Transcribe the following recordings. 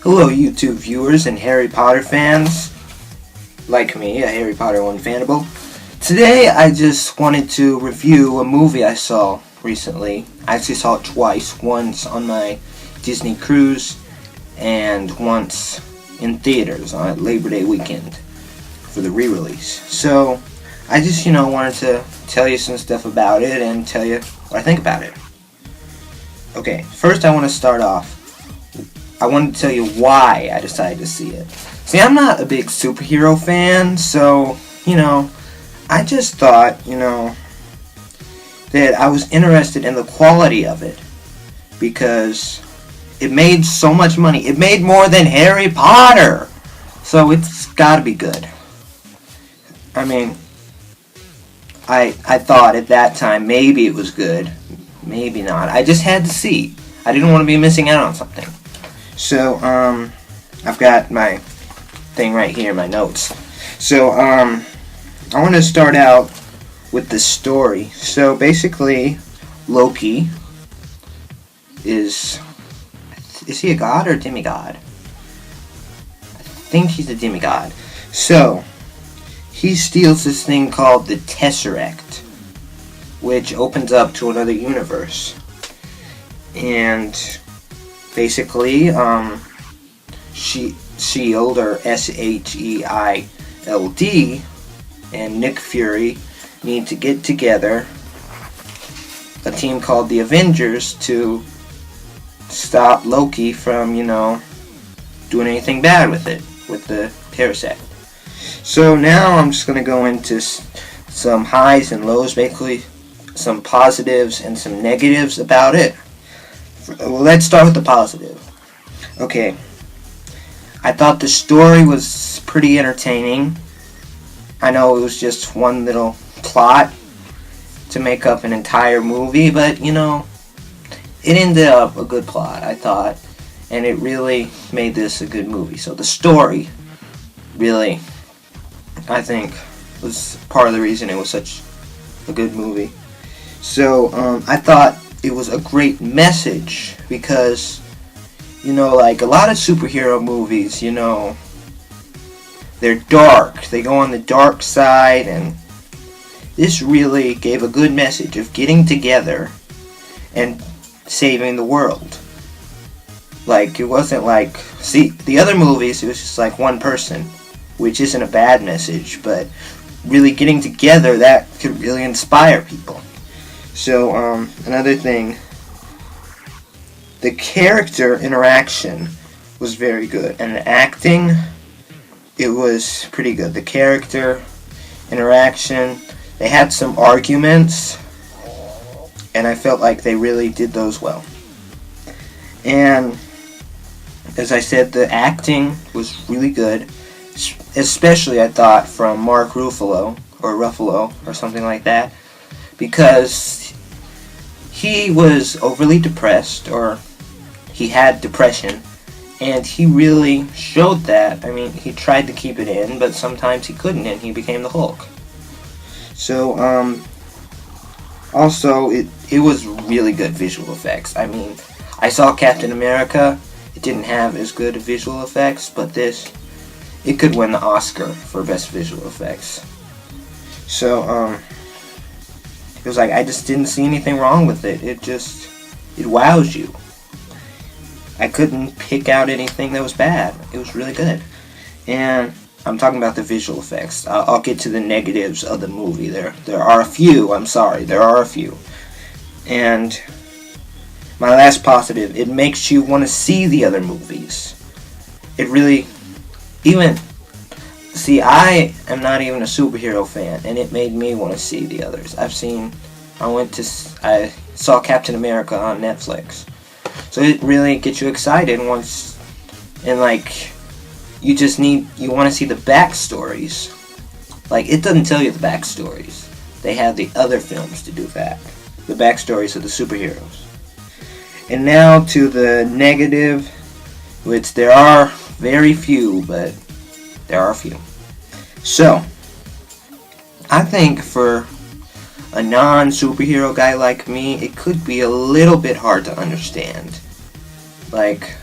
Hello YouTube viewers and Harry Potter fans, like me, a Harry Potter fanable. Today I just wanted to review a movie I saw recently. I actually saw it twice, once on my Disney cruise and once in theaters on Labor Day weekend for the re-release. So I just, wanted to tell you some stuff about it and tell you what I think about it. Okay, first I want to start off. I wanted to tell you why I decided to see it. See, I'm not a big superhero fan, so, I just thought, that I was interested in the quality of it. Because it made so much money. It made more than Harry Potter! So it's gotta be good. I mean, I thought at that time maybe it was good. Maybe not. I just had to see. I didn't want to be missing out on something. So, I've got my thing right here, my notes. So, I want to start out with the story. So, basically, Loki is he a god or a demigod? I think he's a demigod. So, he steals this thing called the Tesseract, which opens up to another universe. And basically, S.H.I.E.L.D. or S.H.I.E.L.D. and Nick Fury need to get together, a team called the Avengers, to stop Loki from, doing anything bad with it, with the Tesseract. So now I'm just going to go into some highs and lows, basically some positives and some negatives about it. Well, let's start with the positive. Okay, I thought the story was pretty entertaining. I know it was just one little plot to make up an entire movie, but, it ended up a good plot, I thought, and it really made this a good movie. So the story really, I think, was part of the reason it was such a good movie. So, I thought it was a great message because, like a lot of superhero movies, they're dark. They go on the dark side, and this really gave a good message of getting together and saving the world. Like, it wasn't like, see, the other movies, it was just like one person, which isn't a bad message, but really getting together, that could really inspire people. So, another thing, the character interaction was very good, and the acting, it was pretty good. The character interaction, they had some arguments, and I felt like they really did those well. And, as I said, the acting was really good, especially, I thought, from Mark Ruffalo, or something like that, because he was overly depressed, or he had depression, and he really showed that. I mean, he tried to keep it in, but sometimes he couldn't, and he became the Hulk. So, also, it was really good visual effects. I mean, I saw Captain America. It didn't have as good visual effects, but this, it could win the Oscar for best visual effects. So, it was like, I just didn't see anything wrong with it. It wows you. I couldn't pick out anything that was bad. It was really good. And I'm talking about the visual effects. I'll get to the negatives of the movie. There are a few. I'm sorry. There are a few. And my last positive, it makes you want to see the other movies. It really, see, I am not even a superhero fan, and it made me want to see the others. I saw Captain America on Netflix. So it really gets you excited once, and like, you want to see the backstories. Like, it doesn't tell you the backstories. They have the other films to do that. The backstories of the superheroes. And now to the negative, which there are very few, but there are a few. So, I think for a non-superhero guy like me, it could be a little bit hard to understand. Like,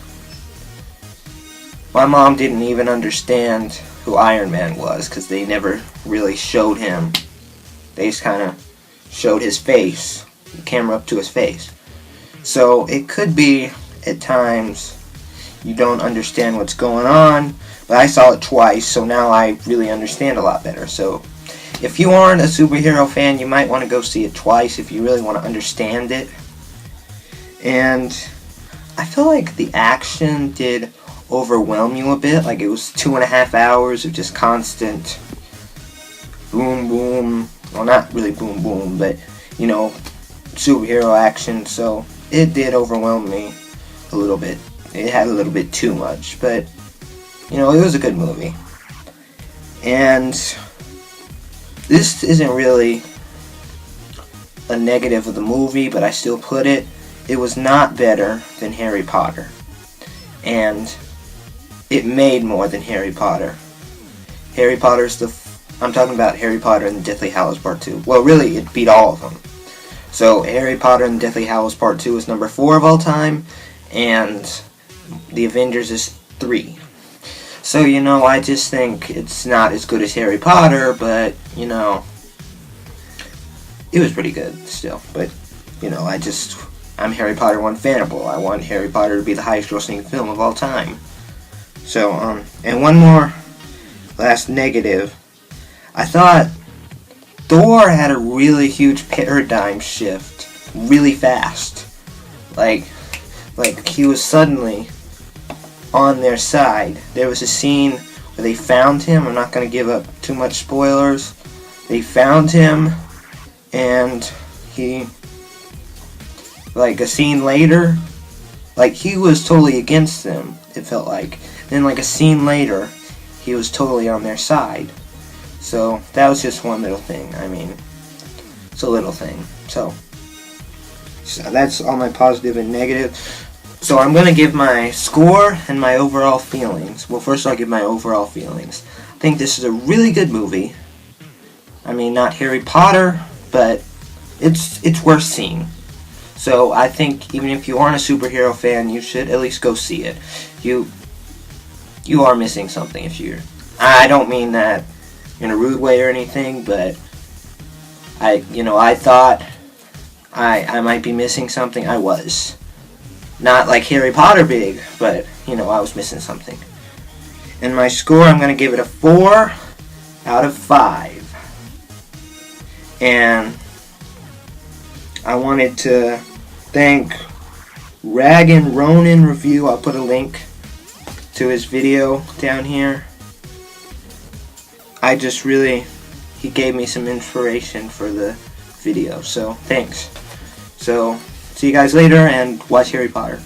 My mom didn't even understand who Iron Man was because they never really showed him. They just kind of showed his face, the camera up to his face. So it could be at times you don't understand what's going on, but I saw it twice, so now I really understand a lot better. So if you aren't a superhero fan, you might want to go see it twice if you really want to understand it. And I feel like the action did overwhelm you a bit. Like, it was 2.5 hours of just constant boom boom. Well, not really boom boom, but you know, superhero action. So it did overwhelm me a little bit. It had a little bit too much, but you know, it was a good movie. And this isn't really a negative of the movie, but I still put it. It was not better than Harry Potter. And it made more than Harry Potter. Harry Potter's I'm talking about Harry Potter and the Deathly Hallows Part 2. Well, really, it beat all of them. So, Harry Potter and the Deathly Hallows Part 2 is number 4 of all time, and the Avengers is 3. So, you know, I just think it's not as good as Harry Potter, but, you know, it was pretty good still. But, you know, I'm Harry Potter 1 fanable. I want Harry Potter to be the highest grossing film of all time. So, and one more last negative. I thought Thor had a really huge paradigm shift really fast. Like he was suddenly on their side. There was a scene where they found him. I'm not going to give up too much spoilers. They found him, and he, like, a scene later, like, he was totally against them, it felt like. Then, like, a scene later, he was totally on their side. So, that was just one little thing. I mean, it's a little thing. So that's all my positive and negative. So I'm going to give my score and my overall feelings. Well, first I'll give my overall feelings. I think this is a really good movie. I mean, not Harry Potter, but it's worth seeing. So I think even if you aren't a superhero fan, you should at least go see it. You are missing something if you're... I don't mean that in a rude way or anything, but I thought I might be missing something. I was. Not like Harry Potter big, but, I was missing something. And my score, I'm going to give it a 4 out of 5. And I wanted to thank Rag and Ronin Review. I'll put a link to his video down here. He gave me some inspiration for the video, so thanks. So, see you guys later, and watch Harry Potter.